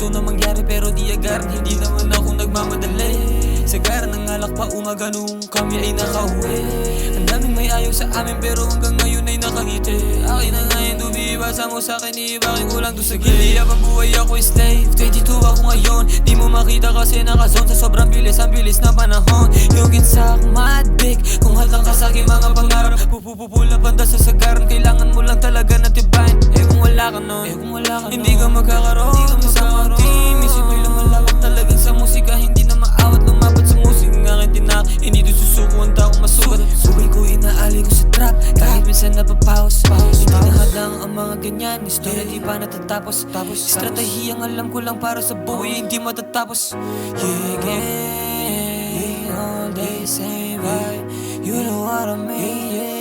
gusto na mangyari pero di agad. Hindi naman ako nagmamadali. Sagara ng alak pa umaga nung kami ay nakauwi. Ang daming may ayaw sa amin pero hanggang ngayon ay nakangiti. Akin na nga yung dubi, ibasa mo sa'kin, iibakin ko lang doon sa gilid. Hindi habang buhay ako ay slave, 22 ako ngayon. Di mo makita kasi nakazone sa sobrang bilis, ang bilis na panahon. Yung ginsa akong ma-addict, kung haltang ka sa'king mga pangarap. Pupupula banda sa sagaran, kailangan mo lang talaga na tibahin. Kung wala ka nun, hindi ka magkakaroon sa akong team. Isip ko'y lumalawak talagang sa musika, hindi na maawat lumapat sa musika ng aking tinak. Hindi doon susuko ang taong masugat. Subay ko inaali ko sa trap, kahit minsan napapaus. Hindi na hadang ang mga ganyan, istorya di pa natatapos. Estratehiyang alam ko lang para sa buhay, hindi matatapos. Yeah, all day same vibe, you know what I mean, yeah.